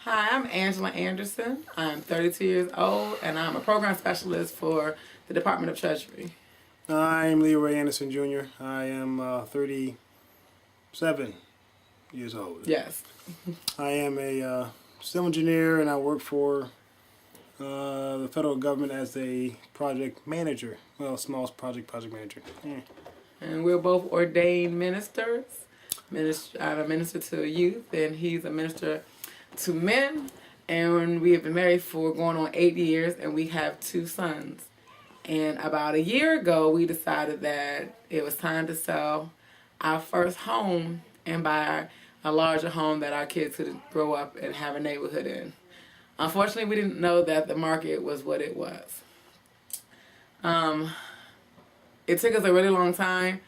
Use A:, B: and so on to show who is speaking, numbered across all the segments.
A: Hi, I'm Angela Anderson. I'm 32 years old, and I'm a program specialist for the Department of Treasury.
B: I'm Leroy Anderson Jr. I am 37 years old.
A: Yes.
B: I am a civil engineer, and I work for the federal government as a project manager. Well, small project manager. Yeah.
A: And we're both ordained ministers. I'm a minister to youth, and he's a minister to men. And we have been married for going on 8 years, and we have 2 sons. And about a year ago, we decided that it was time to sell our first home and buy a larger home that our kids could grow up and have a neighborhood in. Unfortunately, we didn't know that the market was what it was. It took us a really long time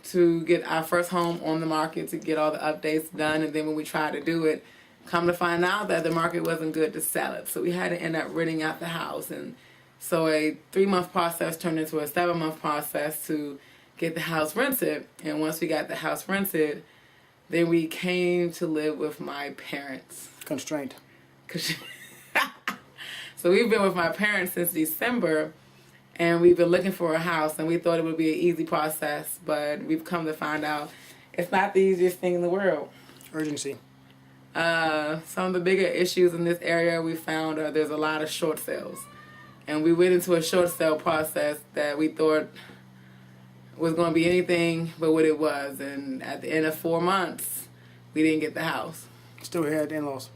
A: to get our first home on the market, to get all the updates done, and then when we tried to do it, come to find out that the market wasn't good to sell it. So we had to end up renting out the house, and so a 3-month process turned into a 7-month process to get the house rented. And once we got the house rented, then we came to live with my parents.
B: Constraint.
A: So we've been with my parents since December, and we've been looking for a house, and we thought it would be an easy process, but we've come to find out it's not the easiest thing in the world.
B: Urgency.
A: Some of the bigger issues in this area we found are there's a lot of short sales. And we went into a short sale process that we thought was going to be anything but what it was. And at the end of 4 months, we didn't get the house.
B: Still here at the in-laws.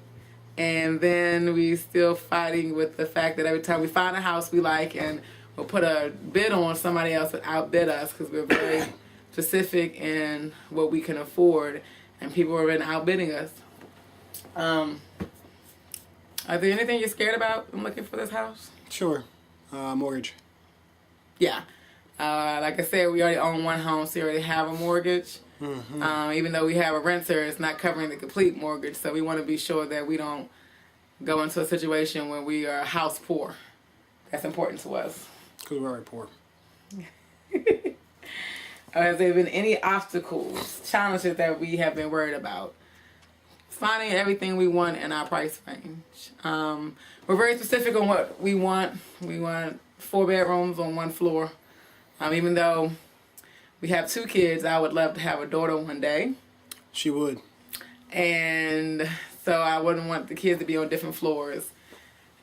A: And then we still fighting with the fact that every time we find a house we like and we'll put a bid on, somebody else would outbid us because we're very specific in what we can afford, and people have been outbidding us. Are there anything you're scared about in looking for this house?
B: Sure. Mortgage.
A: Yeah. Like I said, we already own one home, so we already have a mortgage.
B: Mm-hmm.
A: Even though we have a renter, it's not covering the complete mortgage, so we want to be sure that we don't go into a situation where we are house poor. That's important to us.
B: Because we're already poor.
A: Has there been any obstacles, challenges that we have been worried about? Finding everything we want in our price range. We're very specific on what we want. We want 4 bedrooms on 1 floor. Even though we have 2 kids, I would love to have a daughter one day.
B: She would.
A: And so I wouldn't want the kids to be on different floors.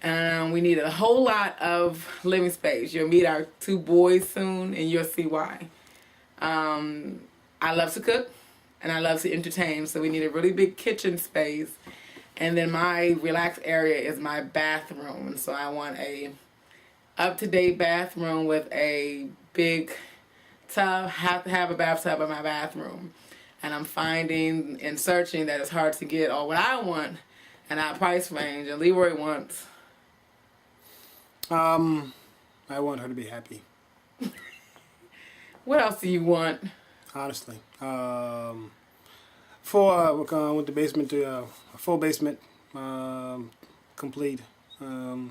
A: We need a whole lot of living space. You'll meet our 2 boys soon, and you'll see why. I love to cook, and I love to entertain, so we need a really big kitchen space. And then my relaxed area is my bathroom. And so I want a up-to-date bathroom with a big tub. Have to have a bathtub in my bathroom. And I'm finding and searching that it's hard to get all what I want in our price range. And Leroy wants.
B: I want her to be happy.
A: What else do you want?
B: Honestly. With the basement to a full basement, complete. With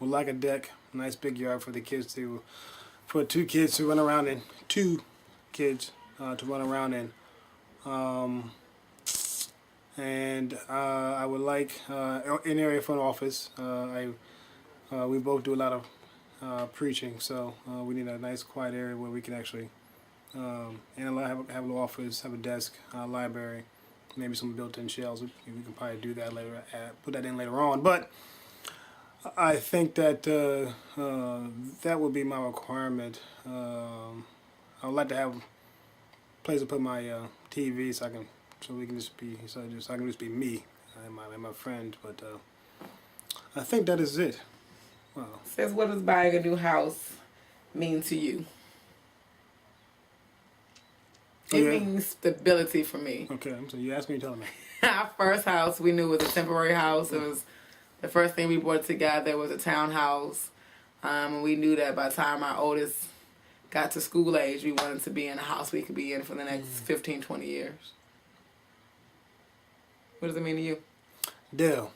B: like a deck, nice big yard for the kids for 2 kids to run around in. 2 kids to run around in. And I would like an area for an office. We both do a lot of preaching, so we need a nice quiet area where we can actually and have a little office, have a desk, library, maybe some built-in shelves. We can probably do that later, put that in later on. But I think that that would be my requirement. I would like to have a place to put my TV, so I can just be me and my friend. But I think that is it. Wow.
A: Says, what does buying a new house mean to you? It means stability for me.
B: Okay, so you asked me, you telling me.
A: Our first house we knew was a temporary house. It was the first thing we brought together was a townhouse. And we knew that by the time our oldest got to school age, we wanted to be in a house we could be in for the next 15, 20 years. What does it mean to you? Ditto.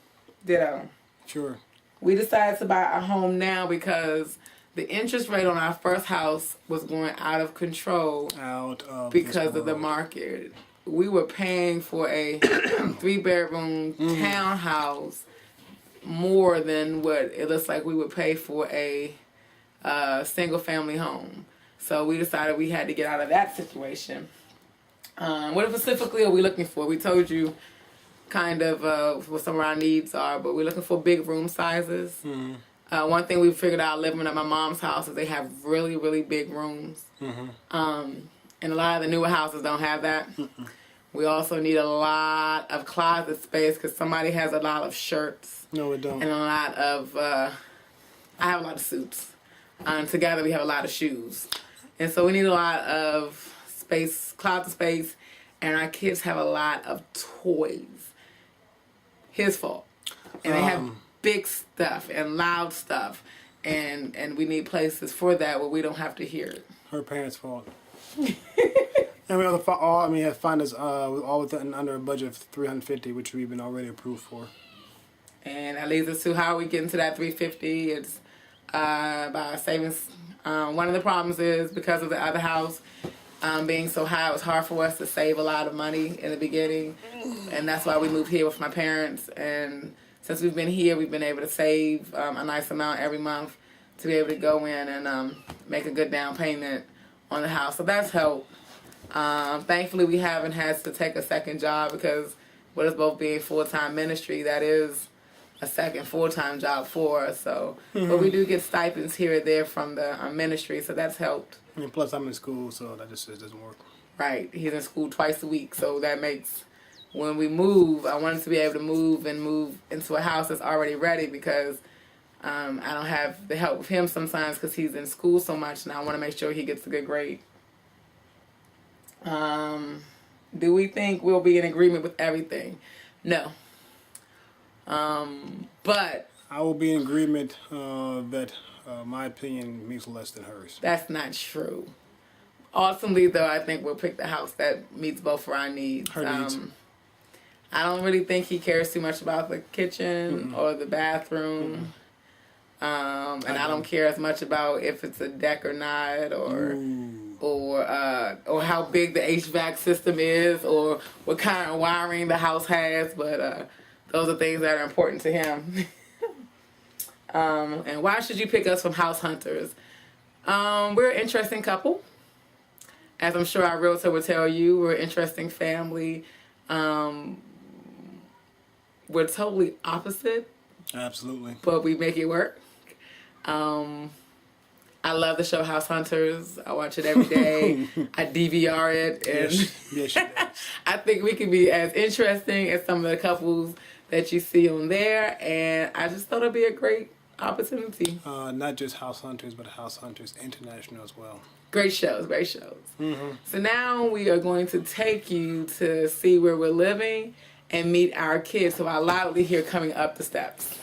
B: Sure.
A: We decided to buy a home now because the interest rate on our first house was going out of control
B: Out of
A: because of the market. we were paying for a 3-bedroom townhouse more than what it looks like we would pay for a single family home. So we decided we had to get out of that situation. What specifically are we looking for? We told you kind of what some of our needs are, but we're looking for big room sizes. One thing we figured out living at my mom's house is they have really, really big rooms. And a lot of the newer houses don't have that. We also need a lot of closet space because somebody has a lot of shirts.
B: No, it don't.
A: And a lot of, I have a lot of suits. Together we have a lot of shoes. And so we need a lot of space, closet space, and our kids have a lot of toys. His fault. And they have big stuff and loud stuff. And we need places for that where we don't have to hear it.
B: Her parents' fault. And we have find us all within under a budget of $350, which we've been already approved for.
A: And that leads us to how we get into that $350. It's by savings. One of the problems is because of the other house being so high, it was hard for us to save a lot of money in the beginning, and that's why we moved here with my parents. And since we've been here, we've been able to save a nice amount every month to be able to go in and make a good down payment on the house. So that's helped. Thankfully, we haven't had to take a second job because with us both being full-time ministry, that is a second full-time job for us. So, but we do get stipends here or there from the ministry, so that's helped.
B: And plus, I'm in school, so that just doesn't work.
A: Right, he's in school twice a week, so that makes when we move, I want us to be able to move into a house that's already ready because I don't have the help with him sometimes because he's in school so much, and I want to make sure he gets a good grade. Do we think we'll be in agreement with everything? No. But
B: I will be in agreement that my opinion means less than hers.
A: that's not true. Ultimately, though, I think we'll pick the house that meets both of our needs.
B: Her needs.
A: I don't really think he cares too much about the kitchen or the bathroom. And I don't care as much about if it's a deck or not, or how big the HVAC system is, or what kind of wiring the house has. But those are things that are important to him. And why should you pick us from house hunters? We're an interesting couple. As I'm sure our realtor will tell you, we're an interesting family. We're totally opposite.
B: Absolutely.
A: But we make it work. I love the show House Hunters. I watch it every day. I DVR it. And
B: Yes, you do.
A: I think we can be as interesting as some of the couples that you see on there. And I just thought it'd be a great opportunity.
B: Not just House Hunters, but House Hunters International as well.
A: Great shows, great shows. So now we are going to take you to see where we're living and meet our kids. So I loudly hear coming up the steps.